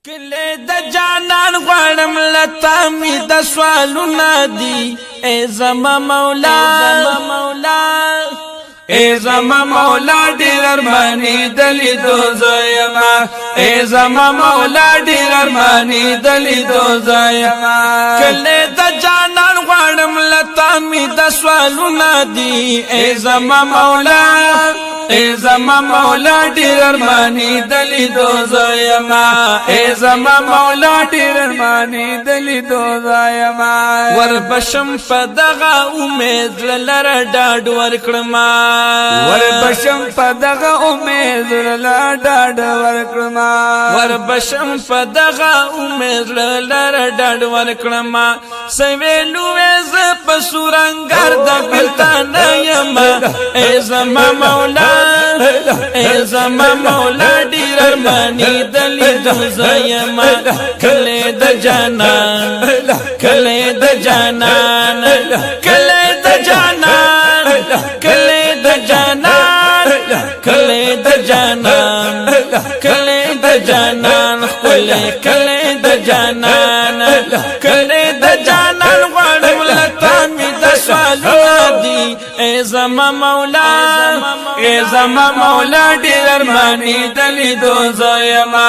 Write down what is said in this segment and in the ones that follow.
کله د جانان غړم لتا می د سوالونه دي ای زما مولا ای زما مولا ډیر ارمانی دلی دو زما ای زما مولا ډیر ارمانی دلی دو زما کله د جانان غړم لتا می د سوالونه دي ای زما مولا ای زما مولا ډیر ارمانی دلی دو زما ای زما مولا ډیر ارمانی دلی دو زما ور بشم پدغه امید لر ډاډ ورکړما ور بشم پدغه امید لر ډاډ ورکړما ور بشم پدغه امید لر ډاډ ورکړما سویلو ز پسورنګر د بلتان یم ای زما مولا ای زما مولا ډیر ارمانی دلی دو زما کله د جانان کله د جانان کله د جانان کله د جانان کله د جانان کله د جانان کله د جانان کله د جانان غړم لتا می د سوالونه دي ای زما مولا ای زما مولا ډیر ارمانی دلی دو زما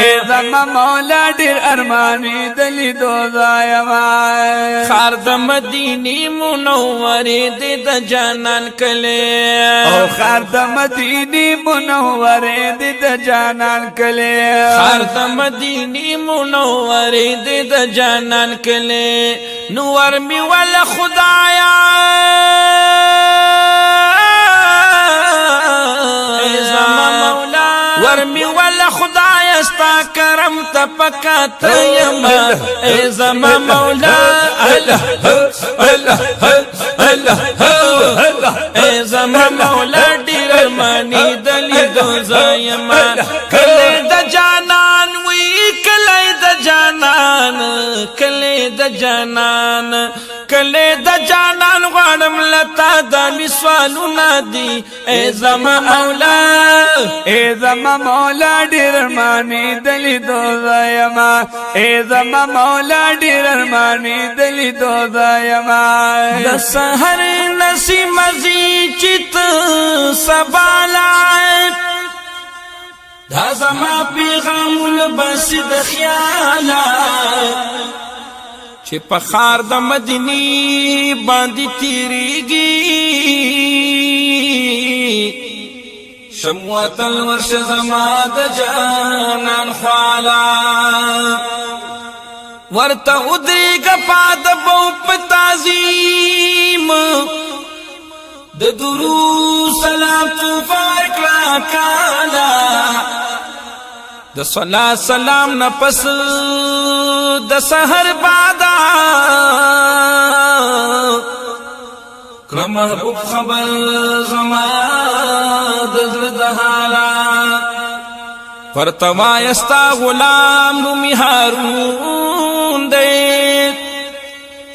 ای زما مولا ډیر ارمانی دلی دو زما خار د مدینه منوره د جانان کله او خار د مدینه منوره د جانان کله خار د مدینه منوره د جانان کله نور می ول خدایا ورمی والا خدای استا کرم تا پکات یم ای زما مولا الله الله الله ای زما مولا ډیر ارمانی دلی دو زما کله د جانان وی کله د جانان کله د جانان کله د جانان غړم لتا د سوالونه دي ای زما مولا ای زما مولا ډیر ارمانی دلی دو زما ای زما مولا ډیر ارمانی دلی دو زما د سحر نسیم زی چت سبالا دا زما پیغام لبس د خیالا چې په خار د مدینه باندې تیریږي شموتل ورش زما د جانان خوالا ورته ودریګ پاد بو پتازیم د درو سلام تو فارکلا کالا د صلا سلام نه پس د سحر بادا کړه محبوب خبر زما د زړه د حالا ورتوا یستا غلام نومي هارون دې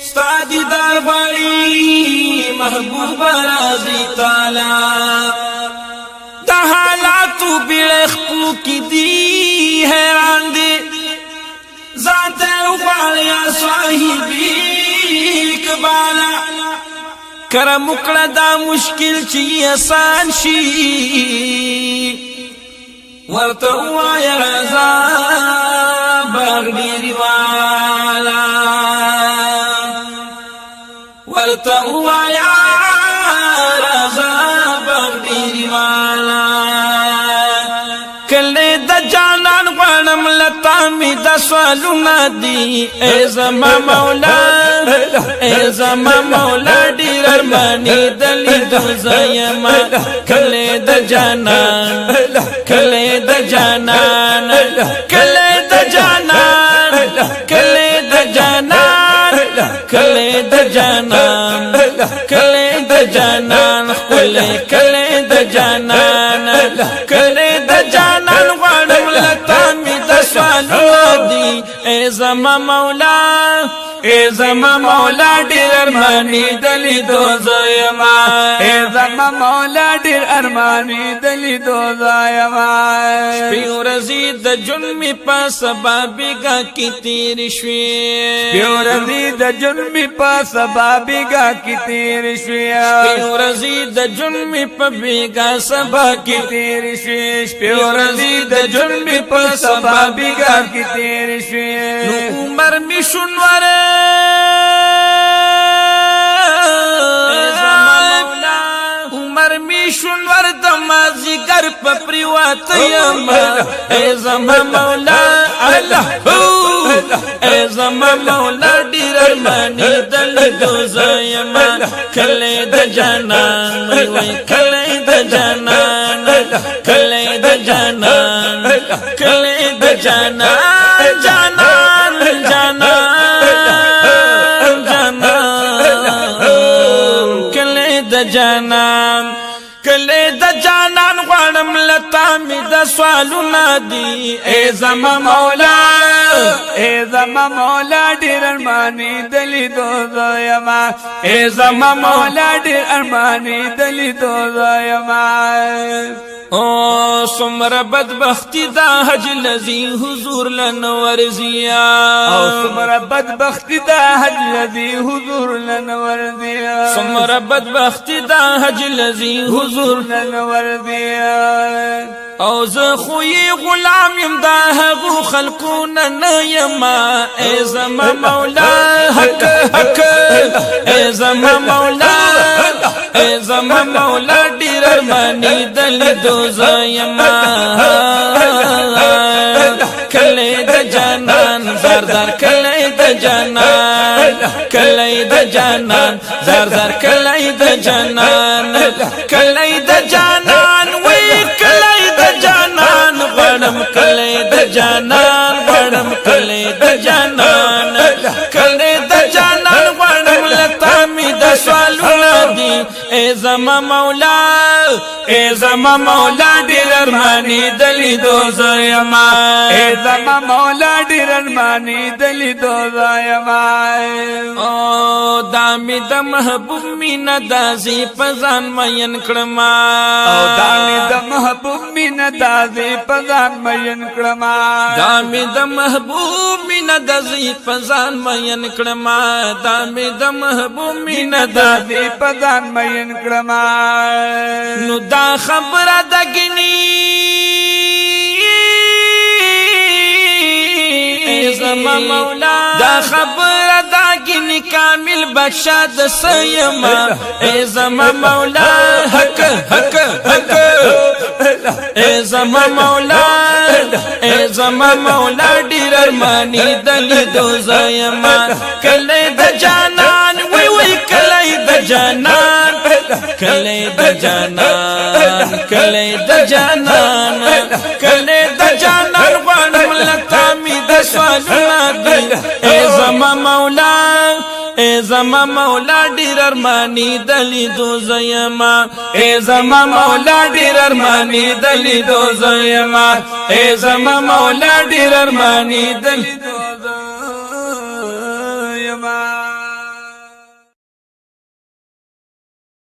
ستا دیدار غواړي محبوب راضي تعالی د حالاتو بلخپو کی دی حیران دی ذات غواړي صاحبي کبالا کرم وکړه دا مشکل چې آسان شي ورته وایا رضا بغدادي والا ورته وایا رضا بغدادي والا کله د جانان غړم لتا می د سوالونه دي ای زما مولا ای زما مولا ډیر ارمانی دلی دو زما کله د جانان کله د جانان کله د جانان کله د جانان کله د جانان کله د جانان کله د جانان کله د جانان غړم لتا می د سوالونه دي ای زما مولا اے زما مولا ډیر ارمانی دلی دو زیما اے زما مولا ډیر ارمانی دلی دو زیما شپیو رزی د جنمی پا سبا بیگا کی تیر شوی شپیو رزی د جنمی پا سبا بیگا کی تیر شوی شپیو رزی د جنمی پا بیگا سبا کی تیر شوی شپیو رزی د جنمی پا سبا بیگا کی تیر شوی نو عمر می شنوره شنور دمازی گر پا پریوات یما اے زما مولا اللہ اے زما مولا دیر ارمانی دل دوزا یما کلی دا جانان وی کلی دا جانان کلی دا جانان کلی دا جانان جانان جانان جانان کلی دا جانان کلی دا جانان غوانم لتا می دا سوالو نادی اے زما مولا اے زما مولا ډیر ارمانی دلی دو زیما اے زما مولا ډیر ارمانی دلی دو زیما او سمر بدبختی دا حج لذی حضور لنورزیا او سمر بدبختی دا حج لذی حضور لنورزیا سمر بدبختی دا حج لذی حضور لنورزیا او زه خوی غلام یم دا هغو خلقونه نه یما ای زما مولا حق حق ای زما مولا ای زما مولا ډیر ارمانی دل دوزا یما کلی د جانان زردار کلی د جانان کلی د جانان زردار کلی د جانان کلی د جانان وی کلی د جانان غړم کلی د جانان غړم کلی د جانان کلی د جانان غړم لتا می د سوالونه دی اے زما مولا اے زما مولا ډیر ارمانی دلی دوزا یما اے زما مولا ډیر ارمانی دلی دو زیما او دامی د محبوب مینا دازی پزان مین کړما او دامی د محبوب مینا دازی پزان مین کړما دامی د محبوب مینا دازی پزان مین کړما دامی د محبوب مینا دازی پزان مین کړما نو دا خبره دګنی زما مولا دا خبره دګنی کامل بخشاد سیما اے زما مولا حق حق حق اے زما مولا اے زما مولا ډیر ارمانی دل دوزا یما کلی د جانان وی وی کلی د جانان کلی د جانان کلی د جانان کلی د جانان غوانم لتا می د سوالونه دی اے زما مولا اے زما مولا ډیر ارمانی دلی دوزا یما اے زما مولا ډیر ارمانی دلی دوزا یما اے زما مولا ډیر ارمانی دلی